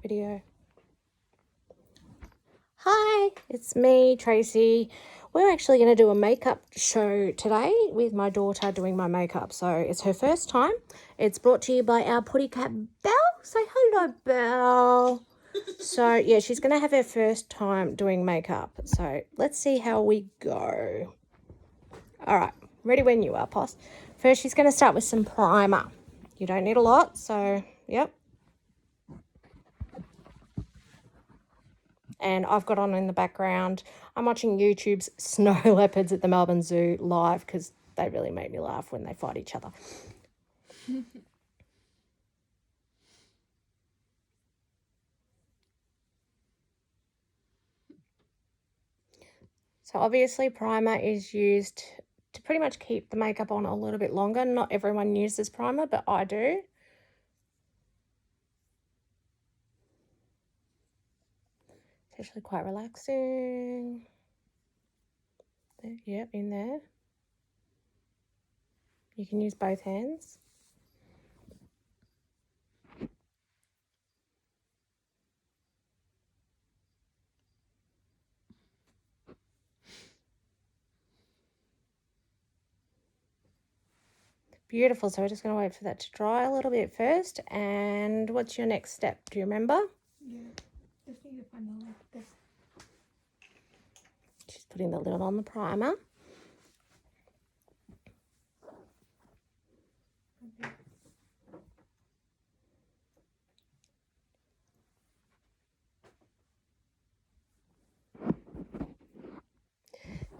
video. Hi, it's me, Tracy. We're actually going to do a makeup show today with my daughter doing my makeup. So it's her first time. It's brought to you by our putty cat, Belle. Say hello, Belle. So, yeah, she's going to have her first time doing makeup. So let's see how we go. All right, ready when you are, Poss. First, she's going to start with some primer. You don't need a lot, so, yep. And I've got on in the background, I'm watching YouTube's snow leopards at the Melbourne Zoo live because they really make me laugh when they fight each other. So obviously primer is used to pretty much keep the makeup on a little bit longer. Not everyone uses primer, but I do. It's actually quite relaxing. Yep, in there. You can use both hands. Beautiful. So we're just going to wait for that to dry a little bit first. And what's your next step? Do you remember? Yeah, just need to find the lid. She's putting the lid on the primer.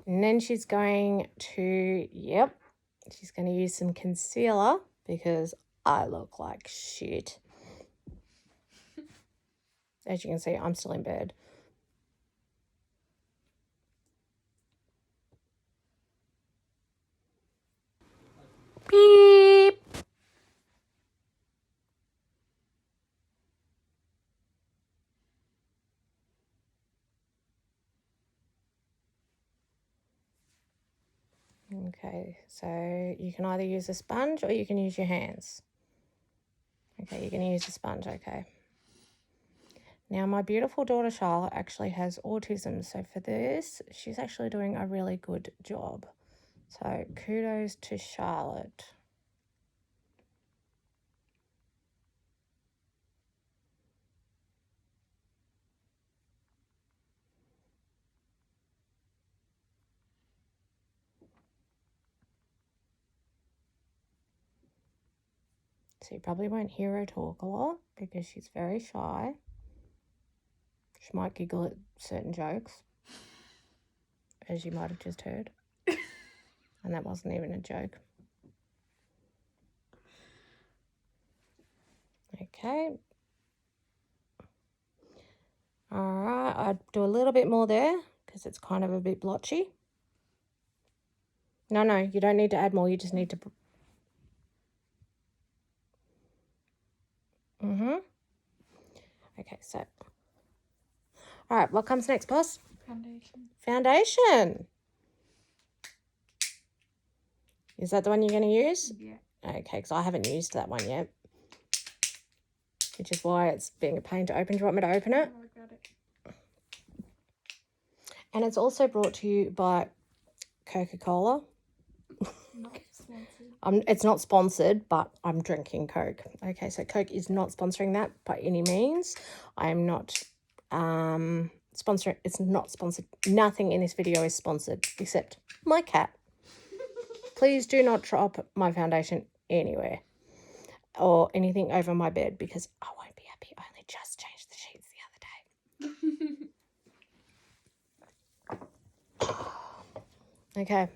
And then she's going to, she's going to use some concealer because I look like shit. As you can see, I'm still in bed. Beep. Okay, so you can either use a sponge or you can use your hands. Okay, you're going to use a sponge, okay. Now, my beautiful daughter Charlotte actually has autism, so for this, she's actually doing a really good job. So kudos to Charlotte. So you probably won't hear her talk a lot because she's very shy. She might giggle at certain jokes, as you might have just heard. And that wasn't even a joke. Okay. All right, I'd do a little bit more there because it's kind of a bit blotchy. No, you don't need to add more. You just need to... Okay, so... All right, what comes next, boss? Foundation. Foundation. Is that the one you're going to use? Yeah. Okay, because I haven't used that one yet. Which is why it's being a pain to open. Do you want me to open it? Oh, I got it. And it's also brought to you by Coca-Cola. Not sponsored. It's not sponsored, but I'm drinking Coke. Okay, so Coke is not sponsoring that by any means. I am not sponsoring. It's not sponsored. Nothing in this video is sponsored except my cat. Please do not drop my foundation anywhere or anything over my bed because I won't be happy. I only just changed the sheets the other day. Okay.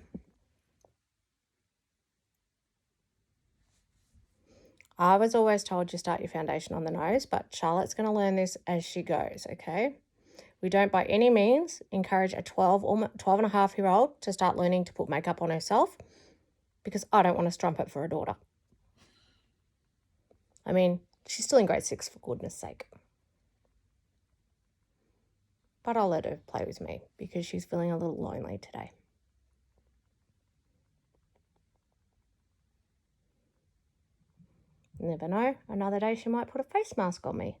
I was always told you start your foundation on the nose, but Charlotte's going to learn this as she goes, okay? We don't by any means encourage a 12 and a half year old to start learning to put makeup on herself because I don't want to strumpet for a daughter. I mean, she's still in grade 6 for goodness sake. But I'll let her play with me because she's feeling a little lonely today. Never know, another day she might put a face mask on me.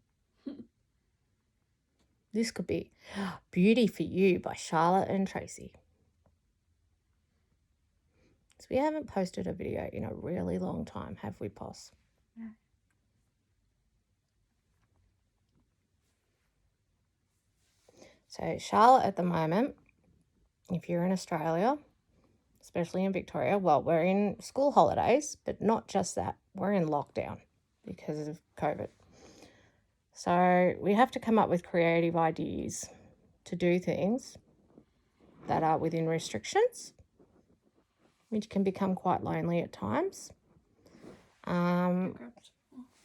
This could be Beauty for You by Charlotte and Tracy. So we haven't posted a video in a really long time, have we, Poss? No. So Charlotte at the moment, if you're in Australia, especially in Victoria, well, we're in school holidays, but not just that. We're in lockdown because of COVID. So we have to come up with creative ideas to do things that are within restrictions, which can become quite lonely at times.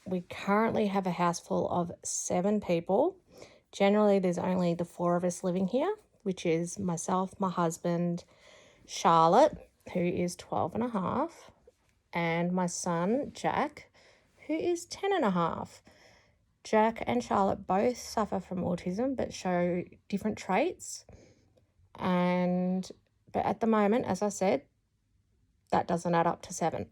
We currently have a house full of 7 people. Generally, there's only the 4 of us living here, which is myself, my husband, Charlotte, who is 12 and a half, and my son, Jack, who is 10 and a half. Jack and Charlotte both suffer from autism but show different traits. But at the moment, as I said, that doesn't add up to 7,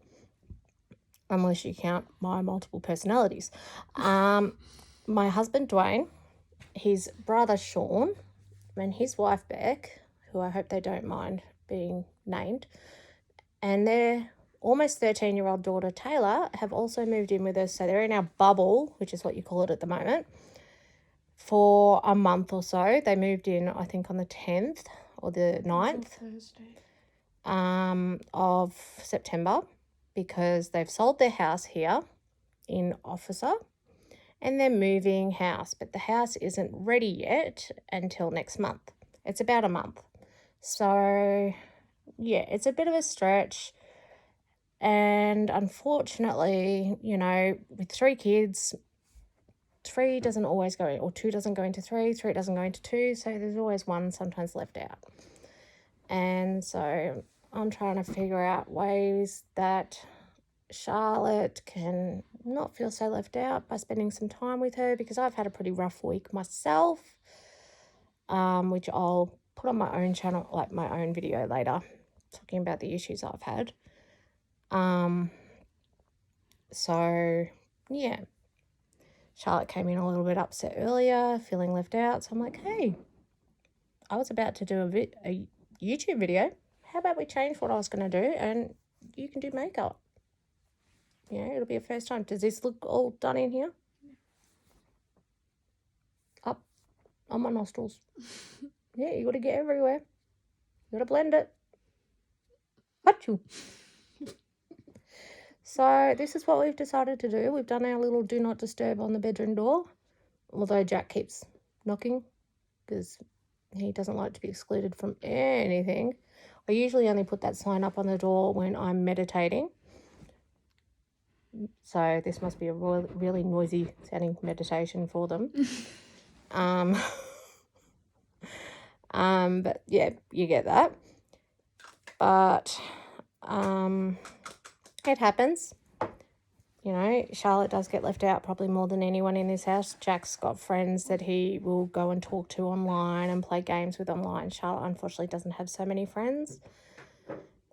unless you count my multiple personalities. My husband, Dwayne, his brother, Sean, and his wife, Beck, who I hope they don't mind being named, and their almost 13-year-old daughter, Taylor, have also moved in with us. So they're in our bubble, which is what you call it at the moment, for a month or so. They moved in, I think, on the 10th or the 9th of September, because they've sold their house here in Officer and they're moving house, but the house isn't ready yet until next month. It's about a month. So, yeah, it's a bit of a stretch. And unfortunately, you know, with 3 kids, 3 doesn't always go, or 2 doesn't go into 3, 3 doesn't go into 2. So there's always one sometimes left out. And so I'm trying to figure out ways that Charlotte can not feel so left out by spending some time with her, because I've had a pretty rough week myself, which I'll put on my own channel, like my own video later, talking about the issues I've had. So yeah, Charlotte came in a little bit upset earlier, feeling left out. So I'm like, hey, I was about to do a YouTube video. How about we change what I was going to do and you can do makeup? You know, it'll be a first time. Does this look all done in here? Up on my nostrils. Yeah, you got to get everywhere. You got to blend it. Achoo. So this is what we've decided to do. We've done our little do not disturb on the bedroom door, although Jack keeps knocking because he doesn't like to be excluded from anything. I usually only put that sign up on the door when I'm meditating. So this must be a really noisy sounding meditation for them. But yeah, you get that. But it happens. You know, Charlotte does get left out probably more than anyone in this house. Jack's got friends that he will go and talk to online and play games with online. Charlotte, unfortunately, doesn't have so many friends.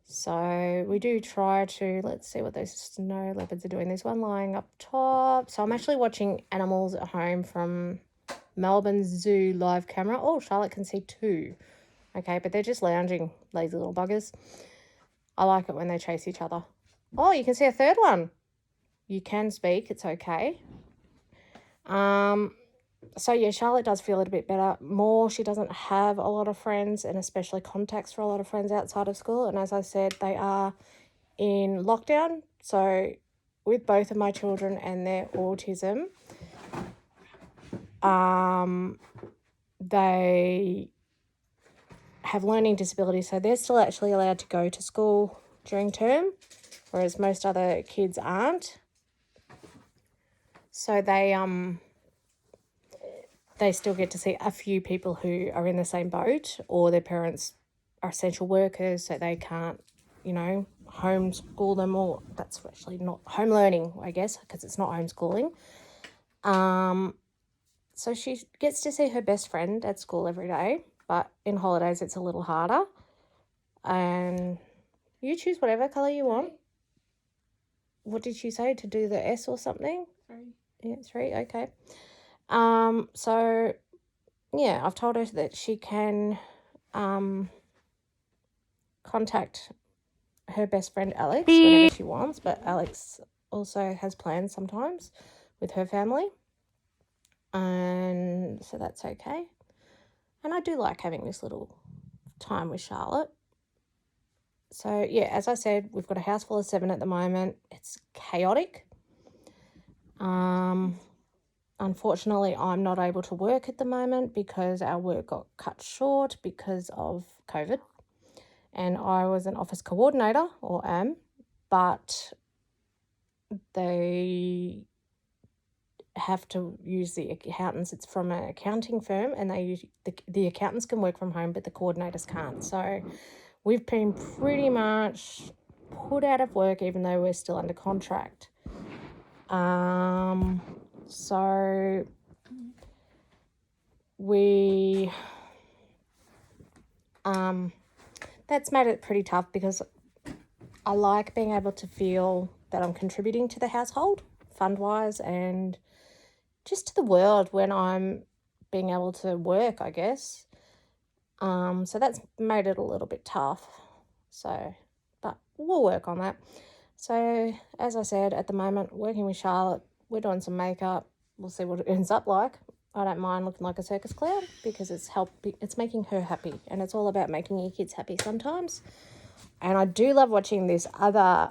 So we do try to, let's see what those snow leopards are doing. There's one lying up top. So I'm actually watching animals at home from Melbourne Zoo live camera. Oh, Charlotte can see 2. Okay, but they're just lounging, lazy little buggers. I like it when they chase each other. Oh, you can see a 3rd one. You can speak, it's okay. So yeah, Charlotte does feel a little bit better. She doesn't have a lot of friends, and especially contacts for a lot of friends outside of school. And as I said, they are in lockdown. So with both of my children and their autism, they have learning disabilities. So they're still actually allowed to go to school during term, whereas most other kids aren't. So they still get to see a few people who are in the same boat, or their parents are essential workers, so they can't, you know, homeschool them, or that's actually not home learning, I guess, because it's not homeschooling. So she gets to see her best friend at school every day, but in holidays it's a little harder. And you choose whatever colour you want. What did she say, to do the S or something? 3. Yeah, 3, okay. So yeah, I've told her that she can contact her best friend Alex whenever she wants, but Alex also has plans sometimes with her family, and so that's okay. And I do like having this little time with Charlotte. So yeah, as I said, we've got a house full of 7 at the moment. It's chaotic. Unfortunately, I'm not able to work at the moment because our work got cut short because of COVID. And I was an office coordinator, or am, but they have to use the accountants. It's from an accounting firm, and they use the accountants can work from home, but the coordinators can't. So we've been pretty much put out of work, even though we're still under contract. So we that's made it pretty tough because I like being able to feel that I'm contributing to the household, fund-wise, and just to the world when I'm being able to work, I guess. So that's made it a little bit tough. So, but we'll work on that. So, as I said, at the moment, working with Charlotte, we're doing some makeup. We'll see what it ends up like. I don't mind looking like a circus clown because it's making her happy, and it's all about making your kids happy sometimes. And I do love watching this other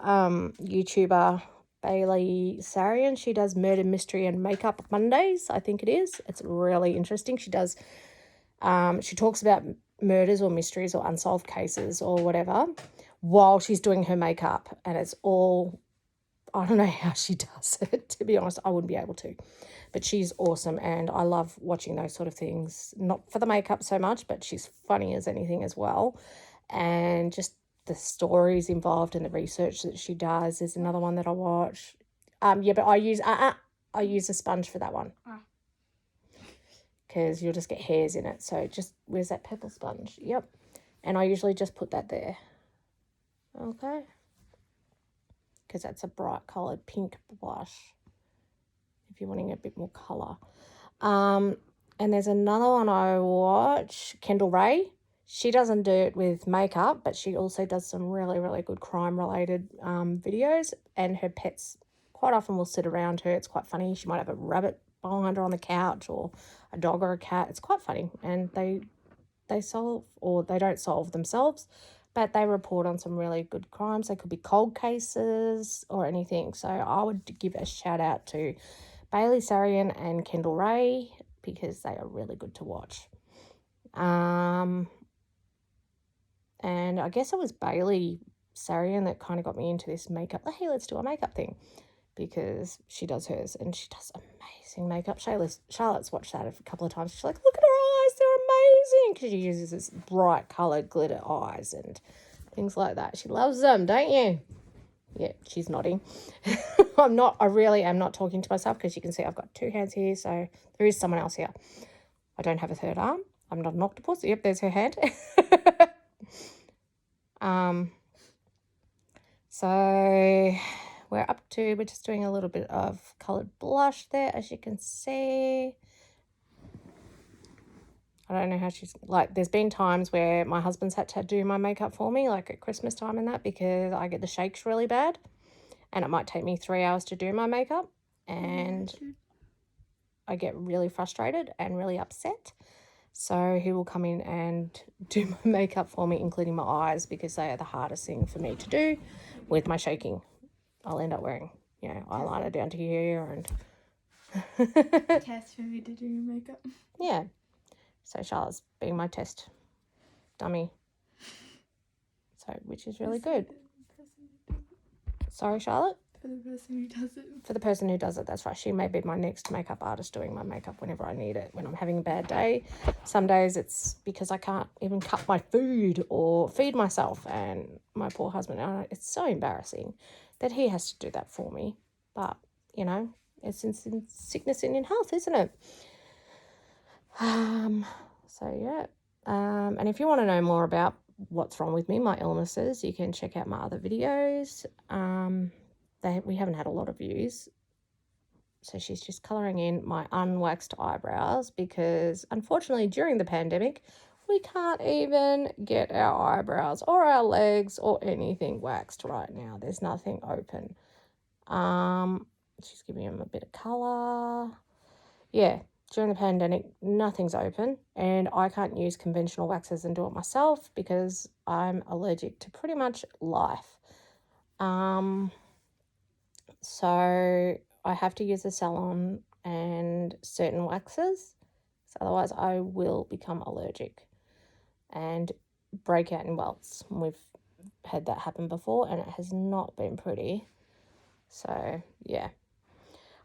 YouTuber, Bailey Sarian. She does Murder, Mystery and Makeup Mondays, I think it is. It's really interesting. She talks about murders or mysteries or unsolved cases or whatever while she's doing her makeup. And it's all, I don't know how she does it, to be honest. I wouldn't be able to. But she's awesome, and I love watching those sort of things. Not for the makeup so much, but she's funny as anything as well. And just the stories involved and the research that she does is another one that I watch. But I use a sponge for that one because you'll just get hairs in it. So just, where's that purple sponge? Yep. And I usually just put that there. Okay. Because that's a bright coloured pink blush if you're wanting a bit more colour. And there's another one I watch, Kendall Ray. She doesn't do it with makeup, but she also does some really, really good crime-related videos, and her pets quite often will sit around her. It's quite funny. She might have a rabbit behind her on the couch or a dog or a cat. It's quite funny, and they solve, or they don't solve themselves, but they report on some really good crimes. They could be cold cases or anything. So I would give a shout out to Bailey Sarian and Kendall Ray because they are really good to watch. And I guess it was Bailey Sarian that kind of got me into this makeup. Hey, let's do a makeup thing, because she does hers and she does amazing makeup. Charlotte's watched that a couple of times. She's like, look at her eyes, they're amazing, because she uses this bright coloured glitter eyes and things like that. She loves them, don't you? Yeah, she's nodding. I really am not talking to myself because you can see I've got 2 hands here, so there is someone else here. I don't have a third arm. I'm not an octopus. Yep, there's her hand. So we're just doing a little bit of coloured blush there, as you can see. I don't know how she's, like, there's been times where my husband's had to do my makeup for me, like at Christmas time and that, because I get the shakes really bad. And it might take me 3 hours to do my makeup, and I get really frustrated and really upset. So he will come in and do my makeup for me, including my eyes, because they are the hardest thing for me to do with my shaking. I'll end up wearing, eyeliner down to here and Test for me to do your makeup. Yeah. So Charlotte's being my test dummy. So, which is really good. Sorry, Charlotte? For the person who does it. For the person who does it, that's right. She may be my next makeup artist doing my makeup whenever I need it, when I'm having a bad day. Some days it's because I can't even cut my food or feed myself, and my poor husband, it's so embarrassing that he has to do that for me. But, it's in sickness and in health, isn't it? So, yeah. And if you want to know more about what's wrong with me, my illnesses, you can check out my other videos. We haven't had a lot of views, So she's just colouring in my unwaxed eyebrows because unfortunately during the pandemic, we can't even get our eyebrows or our legs or anything waxed right now. There's nothing open. She's giving him a bit of colour. Yeah, during the pandemic, nothing's open and I can't use conventional waxes and do it myself because I'm allergic to pretty much life. So I have to use a salon and certain waxes, so otherwise I will become allergic and break out in welts. We've had that happen before and it has not been pretty. So yeah,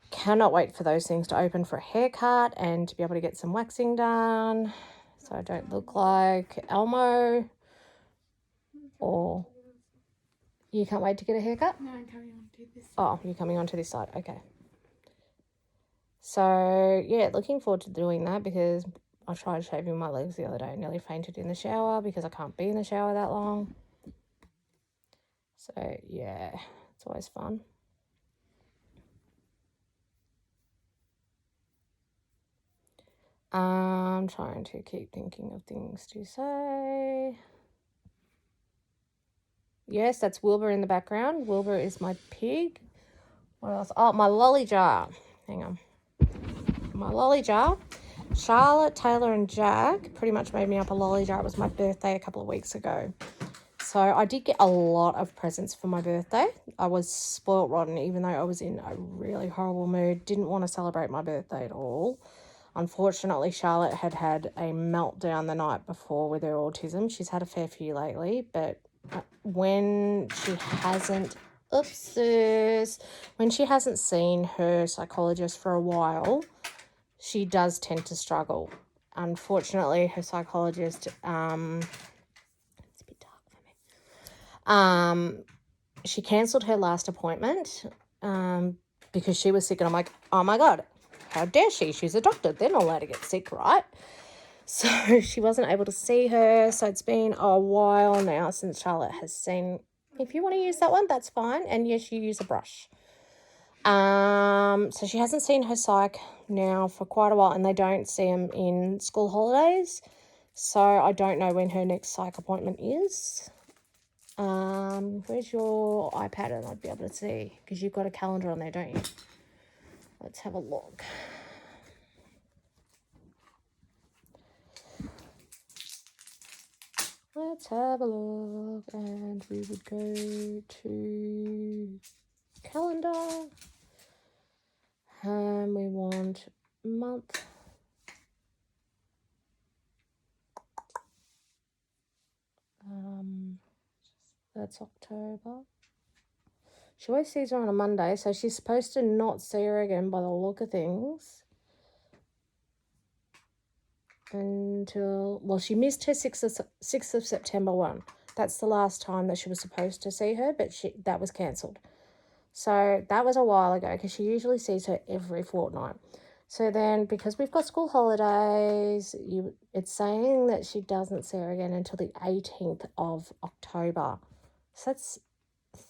cannot wait for those things to open for a haircut and to be able to get some waxing done so I don't look like Elmo. Or you can't wait to get a haircut? No, I'm coming on to this. Oh, you're coming onto this side. Okay. So, yeah, looking forward to doing that because I tried shaving my legs the other day and nearly fainted in the shower because I can't be in the shower that long. So, yeah, it's always fun. I'm trying to keep thinking of things to say. Yes, that's Wilbur in the background. Wilbur is my pig. What else? Oh, my lolly jar. Hang on. My lolly jar. Charlotte, Taylor and Jack pretty much made me up a lolly jar. It was my birthday a couple of weeks ago. So I did get a lot of presents for my birthday. I was spoilt rotten even though I was in a really horrible mood. Didn't want to celebrate my birthday at all. Unfortunately, Charlotte had had a meltdown the night before with her autism. She's had a fair few lately, but when she hasn't seen her psychologist for a while, she does tend to struggle. Unfortunately, her psychologist, it's a bit dark for me. She cancelled her last appointment because she was sick, and I'm like, oh my God, how dare she? She's a doctor. They're not allowed to get sick, right? So she wasn't able to see her. So it's been a while now since Charlotte has seen. If you want to use that one, that's fine. And yes, you use a brush. So she hasn't seen her psych now for quite a while, and they don't see them in school holidays. So I don't know when her next psych appointment is. Where's your iPad? And I'd be able to see because you've got a calendar on there, don't you? Let's have a look. Let's have a look, and we would go to calendar, and we want month. That's October. She always sees her on a Monday, so she's supposed to not see her again by the look of things. Until, well, she missed her 6th of September one. That's the last time that she was supposed to see her, but that was cancelled. So that was a while ago because she usually sees her every fortnight. So then because we've got school holidays, it's saying that she doesn't see her again until the 18th of October. So that's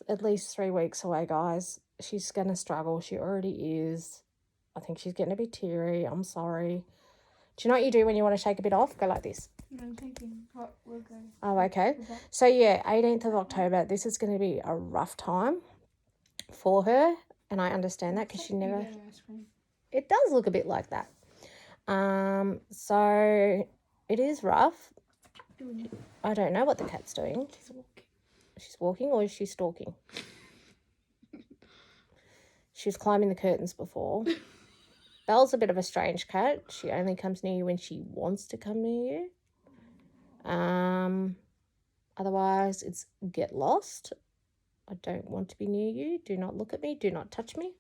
at least 3 weeks away, guys. She's going to struggle. She already is. I think she's getting a bit teary. I'm sorry. Do you know what you do when you want to shake a bit off? Go like this. No, I'm thinking what will go. Oh, okay. So, yeah, 18th of October, this is going to be a rough time for her. And I understand that because she never... Ice cream. It does look a bit like that. So, it is rough. I don't know what the cat's doing. She's walking. She's walking or is she stalking? She's climbing the curtains before. Belle's a bit of a strange cat. She only comes near you when she wants to come near you. Otherwise, it's get lost. I don't want to be near you. Do not look at me. Do not touch me.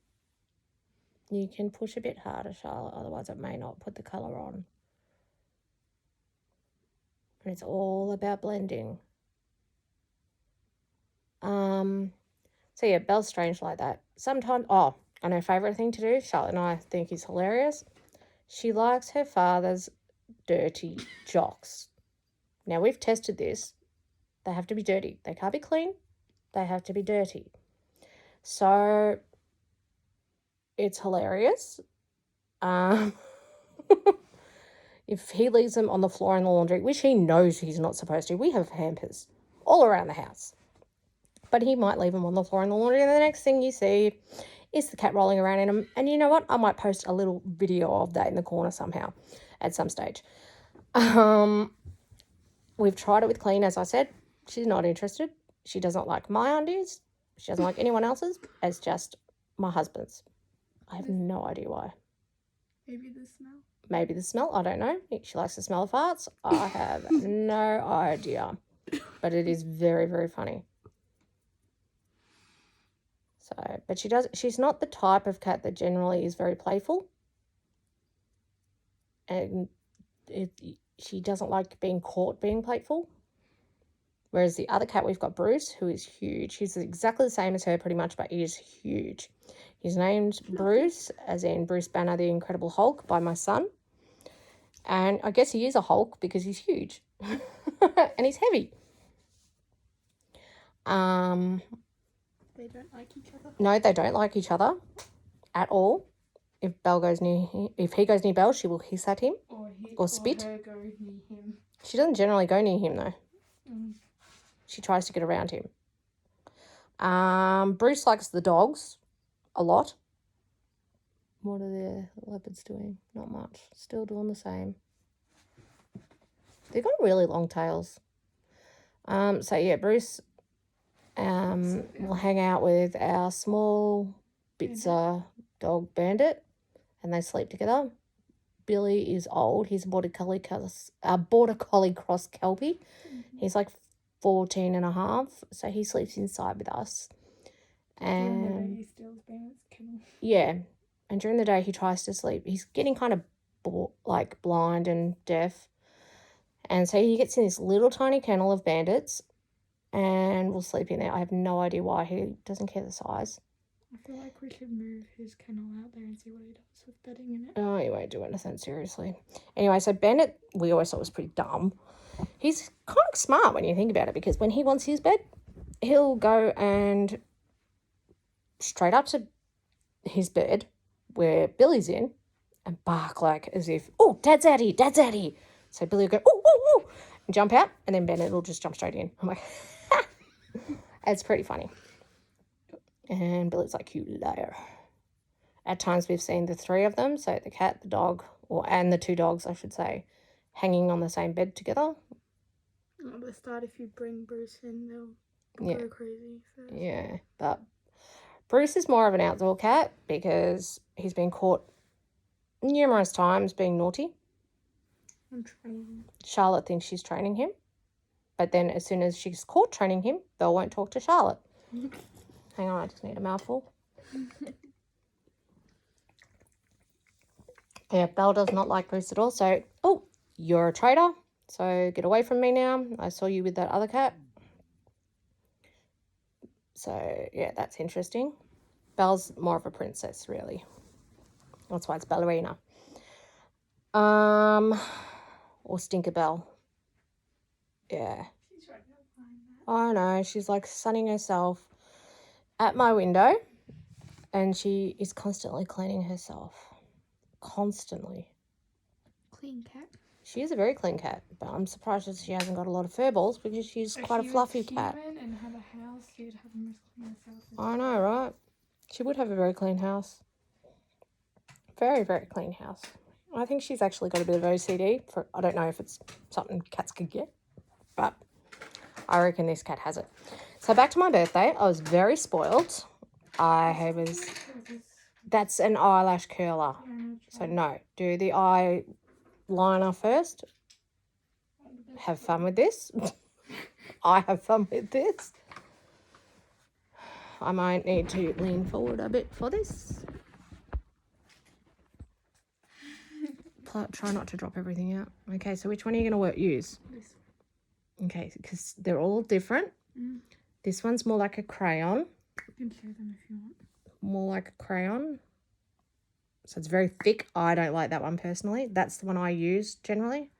You can push a bit harder, Charlotte. Otherwise, it may not put the colour on. And it's all about blending. So, yeah, Belle's strange like that. Sometimes, and her favourite thing to do, Charlotte and I think is hilarious. She likes her father's dirty jocks. Now, we've tested this. They have to be dirty. They can't be clean. They have to be dirty. So, It's hilarious. If he leaves them on the floor in the laundry, which he knows he's not supposed to, we have hampers all around the house. But he might leave them on the floor in the laundry, and the next thing you see is the cat rolling around in them. And you know what? I might post a little video of that in the corner somehow at some stage. We've tried it with Clean, as I said. She's not interested. She doesn't like my undies. She doesn't like anyone else's. It's just my husband's. I have no idea why. Maybe the smell. Maybe the smell. I don't know. She likes the smell of farts. I have no idea. But it is very, very funny. So, but she's not the type of cat that generally is very playful. And she doesn't like being caught being playful. Whereas the other cat we've got, Bruce, who is huge. He's exactly the same as her pretty much, but he is huge. He's named Bruce, as in Bruce Banner, the Incredible Hulk, by my son. And I guess he is a Hulk because he's huge. And he's heavy. They don't like each other. No, they don't like each other at all. If he goes near Belle, she will hiss at him or spit. Or her go near him. She doesn't generally go near him though. Mm. She tries to get around him. Bruce likes the dogs a lot. What are the leopards doing? Not much. Still doing the same. They've got really long tails. So yeah, Bruce will hang out with our small Bitzer dog Bandit, and they sleep together. Billy is old. He's a border collie cross Kelpie. Mm-hmm. He's like 14 and a half, so he sleeps inside with us. And during the day he steals Bandit's kennel. Yeah, and during the day he tries to sleep. He's getting kind of blind and deaf, and so he gets in this little tiny kennel of Bandits and will sleep in there. I have no idea why. He doesn't care the size. I feel like we should move his kennel out there and see what he does with bedding in it. Oh, he won't do anything, seriously. Anyway, so Bandit, we always thought was pretty dumb. He's kind of smart when you think about it, because when he wants his bed, he'll go and straight up to his bed where Billy's in and bark like as if, oh, Dad's out here, Dad's out here. So Billy will go, oh, oh, oh, and jump out, and then Bandit will just jump straight in. I'm like, it's pretty funny. And Billy's like, you liar. At times we've seen the three of them, so the cat, the dog, and the two dogs, I should say, hanging on the same bed together. At the start, if you bring Bruce in, they'll go crazy first. Yeah, but Bruce is more of an outdoor cat because he's been caught numerous times being naughty. And training. Charlotte thinks she's training him, but then as soon as she's caught training him, Belle won't talk to Charlotte. Hang on, I just need a mouthful. Yeah, Belle does not like Bruce at all. So, oh, you're a traitor. So get away from me now. I saw you with that other cat. So, yeah, that's interesting. Belle's more of a princess, really. That's why it's Ballerina. Or Stinker Belle. Yeah. She's right now behind that. I know. She's like sunning herself at my window, and she is constantly cleaning herself. Constantly. Clean cat. She is a very clean cat, but I'm surprised that she hasn't got a lot of fur balls because she's quite a fluffy cat. If she was human and had a house, she'd have them as clean herself. I know, right? She would have a very clean house. Very, very clean house. I think she's actually got a bit of OCD. I don't know if it's something cats could get, but I reckon this cat has it. So back to my birthday. I was very spoiled. That's an eyelash curler. So no, do the eyeliner first. Have fun with this. I have fun with this. I might need to lean forward a bit for this. Try not to drop everything out. Okay, so which one are you going to use? This. Okay, because they're all different. Mm. This one's more like a crayon. You can show them if you want. More like a crayon. So it's very thick. I don't like that one personally. That's the one I use generally,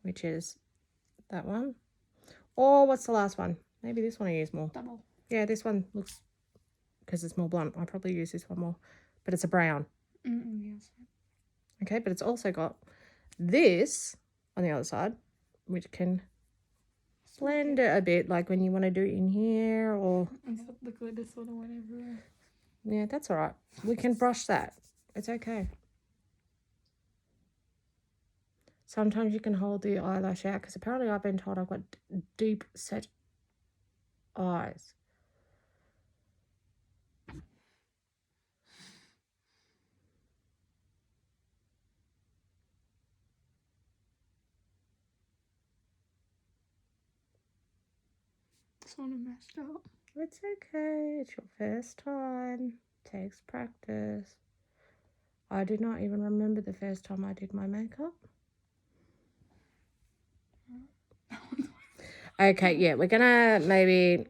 which is that one. Or what's the last one? Maybe this one I use more. Double. Yeah, this one looks because it's more blunt. I probably use this one more, but it's a brown. Yes. Okay, but it's also got this on the other side, which can blend it a bit, like when you want to do it in here or... And so the glitter sort of went everywhere. Yeah, that's all right. We can brush that. It's okay. Sometimes you can hold the eyelash out because apparently I've been told I've got deep set eyes. Sort of messed up. It's okay. It's your first time. Takes practice. I do not even remember the first time I did my makeup. Okay, yeah, we're gonna maybe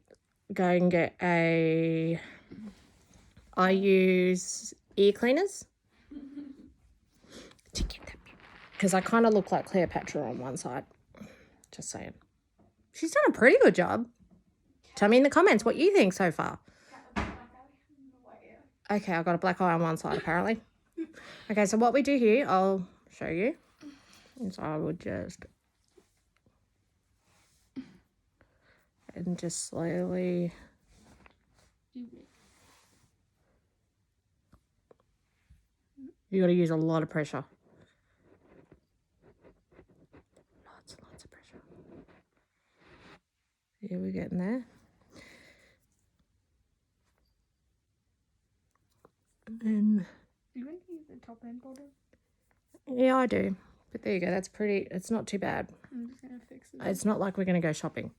go and get a... I use ear cleaners to get that, because I kind of look like Cleopatra on one side. Just saying. She's done a pretty good job. Tell me in the comments what you think so far. Okay, I got a black eye on one side apparently. Okay, so what we do here, I'll show you. So I would just... and just slowly... You got to use a lot of pressure. Lots and lots of pressure. Yeah, we're getting there. And You want to use the top and bottom? yeah, I do. But there you go. That's pretty... it's not too bad. I'm just going to fix it. It's not like we're going to go shopping.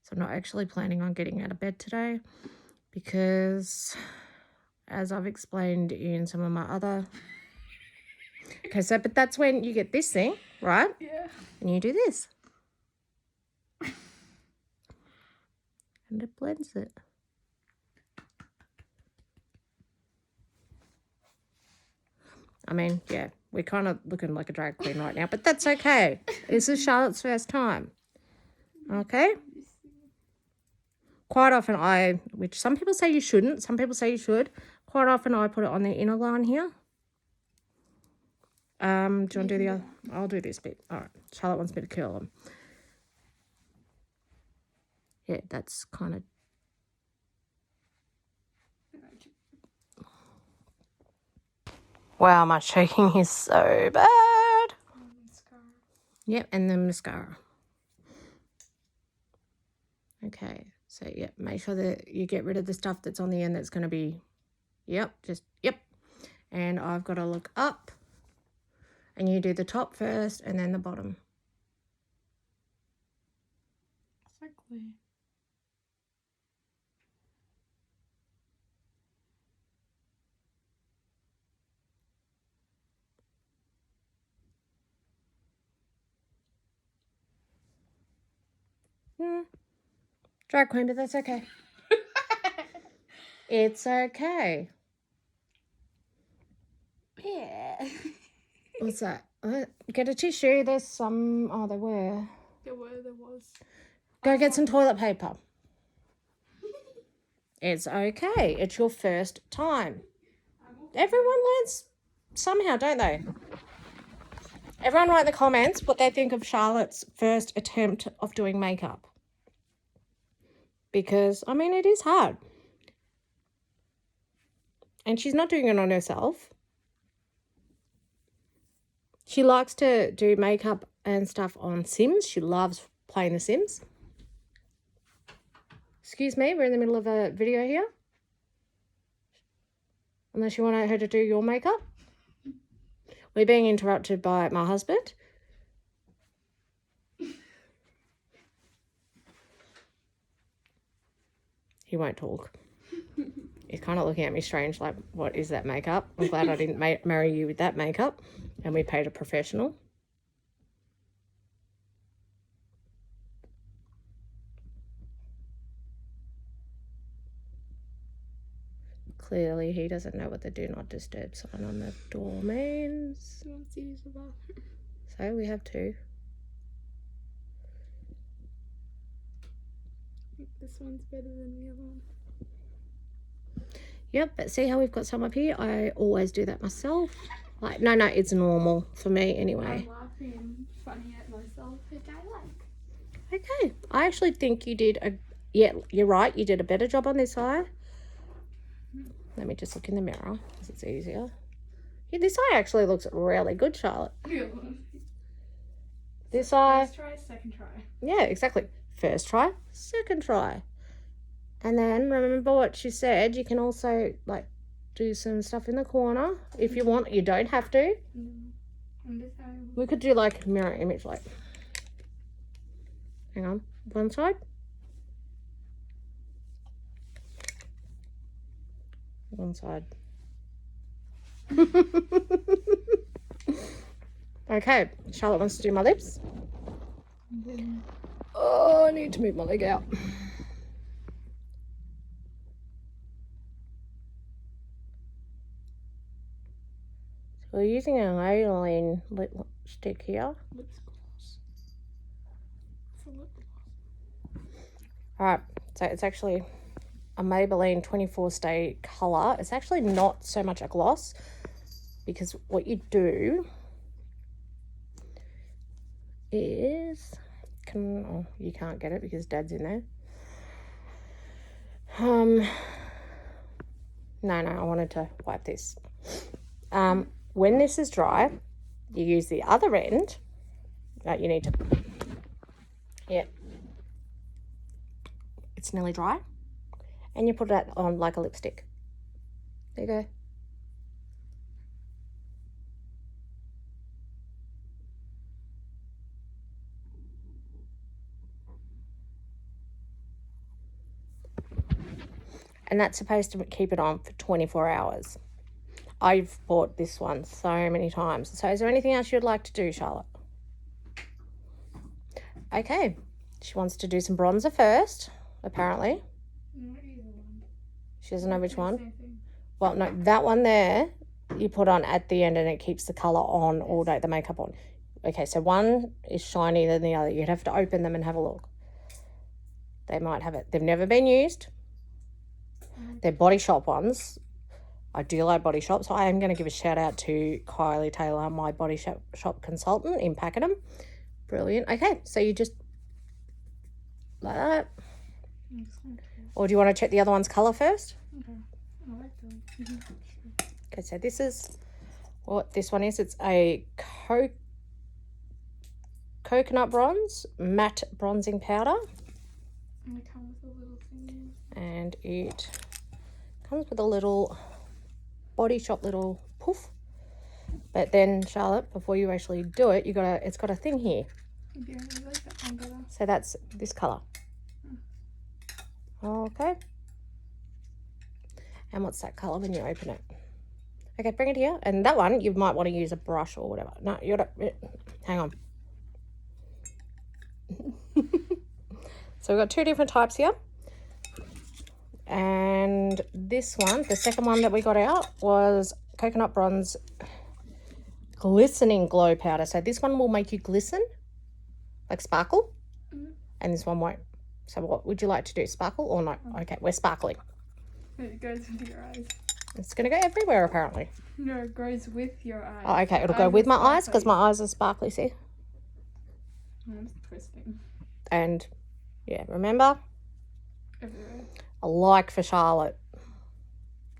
So I'm not actually planning on getting out of bed today because, as I've explained in some of my other... Okay, so, but that's when you get this thing, right? Yeah. And you do this. And it blends it. I mean, yeah, we're kind of looking like a drag queen right now, but that's okay. This is Charlotte's first time. Okay? Quite often which some people say you shouldn't, some people say you should. Quite often I put it on the inner line here. Do you want to do the other? I'll do this bit. All right. Charlotte wants me to curl them. Yeah, that's kind of... Wow, my shaking is so bad. Yep, and then mascara. Okay, so yep, make sure that you get rid of the stuff that's on the end that's going to be... Yep, just... Yep. And I've got to look up. And you do the top first and then the bottom. Exactly. Drag queen, but that's okay. It's okay. Yeah. What's that? Get a tissue. There's some... Oh, there were. There was. Go get some toilet paper. It's okay. It's your first time. Everyone learns somehow, don't they? Everyone write in the comments what they think of Charlotte's first attempt of doing makeup. Because, I mean, it is hard. And she's not doing it on herself. She likes to do makeup and stuff on Sims. She loves playing The Sims. Excuse me, we're in the middle of a video here. Unless you want her to do your makeup. We're being interrupted by my husband. He won't talk. He's kind of looking at me strange, like, what is that makeup? I'm glad I didn't marry you with that makeup. And we paid a professional. Clearly, he doesn't know what the do not disturb sign on the door means. I want to use the bathroom. So we have two. I think this one's better than the other one. Yep, but see how we've got some up here? I always do that myself. Like, no, it's normal for me anyway. I'm laughing and funny at myself, which I like. Okay, I actually think you did yeah, you're right, you did a better job on this eye. Let me just look in the mirror because it's easier. Yeah, this eye actually looks really good, Charlotte. This eye. First try, second try. Yeah, exactly. First try, second try. And then remember what she said, you can also like do some stuff in the corner if you want. You don't have to. We could do like mirror image, like, hang on, one side. One side. Okay, Charlotte wants to do my lips. Oh, I need to move my leg out. So we're using an Maybelline lip stick here. Alright, so it's actually a Maybelline 24 Stay Colour. It's actually not so much a gloss, because what you do is, oh, you can't get it because Dad's in there. No, I wanted to wipe this. When this is dry, you use the other end. You need to, yeah, it's nearly dry, and you put it on like a lipstick. There you go. And that's supposed to keep it on for 24 hours. I've bought this one so many times. So is there anything else you'd like to do, Charlotte? Okay. She wants to do some bronzer first, apparently. She doesn't know which one. Well, no, that one there you put on at the end and it keeps the colour on all day, the makeup on. Okay, so one is shinier than the other. You'd have to open them and have a look. They might have it. They've never been used. They're Body Shop ones. I do like Body Shop, so I am going to give a shout out to Kylie Taylor, my Body Shop consultant in Pakenham. Brilliant. Okay, so you just like that. Or do you want to check the other one's colour first? Okay. I like them. Okay, so this is what this one is. It's a coconut bronze matte bronzing powder. And it comes with a little thing. And it comes with a little Body Shop little poof. But then, Charlotte, before you actually do it, it's got a thing here. Yeah, I like that one better. So that's this colour. Okay. And what's that colour when you open it? Okay, bring it here. And that one, you might want to use a brush or whatever. No, you don't. Hang on. So we've got two different types here. And this one, the second one that we got out, was Coconut Bronze Glistening Glow Powder. So this one will make you glisten, like sparkle. And this one won't. So what would you like to do, sparkle or no? Okay, we're sparkling. It goes with your eyes. It's going to go everywhere, apparently. No, it goes with your eyes. Oh, okay, it'll go with my eyes because my eyes are sparkly, see? It's twisting. And, yeah, remember? Everywhere. A like for Charlotte.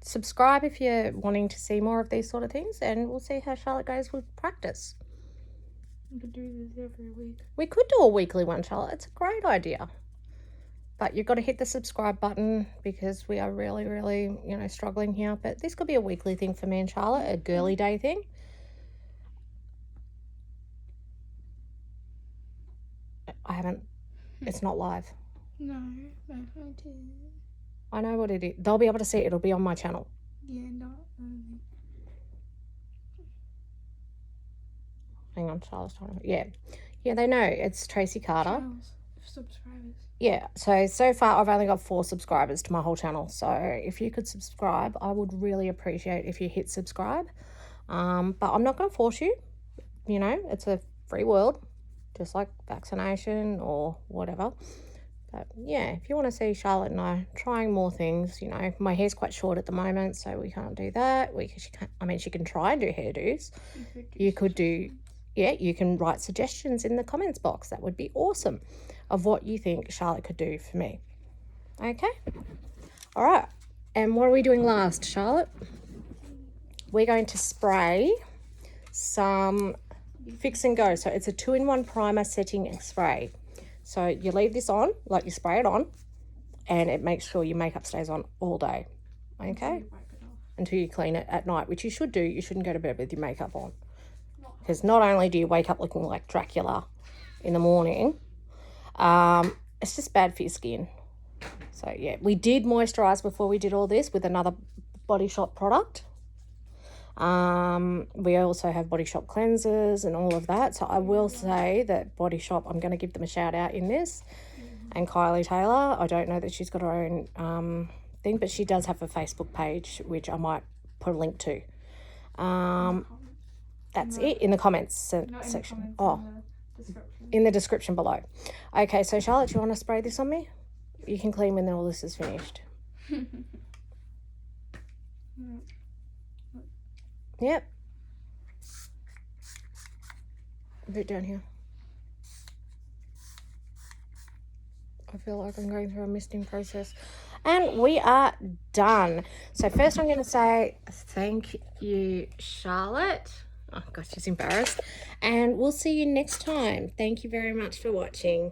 Subscribe if you're wanting to see more of these sort of things, and we'll see how Charlotte goes with practice. We could do this every week. We could do a weekly one, Charlotte. It's a great idea. But you've got to hit the subscribe button because we are really, really, struggling here. But this could be a weekly thing for me and Charlotte, a girly day thing. I haven't, it's not live. No, my phone too. I know what it is. They'll be able to see it. It'll be on my channel. Yeah, not. Hang on, Charlotte's trying to... Yeah, they know. It's Tracy Carter. Subscribers. Yeah, so far I've only got 4 subscribers to my whole channel. So if you could subscribe, I would really appreciate if you hit subscribe. But I'm not going to force you. It's a free world, just like vaccination or whatever. But yeah, if you want to see Charlotte and I trying more things, you know, my hair's quite short at the moment, so we can't do that. She can try and do hairdos. You could do, yeah, you can write suggestions in the comments box. That would be awesome of what you think Charlotte could do for me. Okay. All right. And what are we doing last, Charlotte? We're going to spray some Fix and Go. So it's a 2-in-1 primer setting and spray. So you leave this on, like you spray it on, and it makes sure your makeup stays on all day. Okay? Until you clean it at night, which you should do. You shouldn't go to bed with your makeup on. Because not only do you wake up looking like Dracula in the morning, it's just bad for your skin. So yeah, we did moisturize before we did all this with another Body Shop product. We also have Body Shop cleansers and all of that. So I will say that Body Shop, I'm going to give them a shout out in this. And Kylie Taylor, I don't know that she's got her own thing, but she does have a Facebook page, which I might put a link to. That's it in the comments section. In the description below. Okay, so Charlotte, do you want to spray this on me? You can clean when all this is finished. Yep. A bit down here. I feel like I'm going through a misting process. And we are done. So first I'm going to say thank you, Charlotte. Oh, gosh, she's embarrassed. And we'll see you next time. Thank you very much for watching.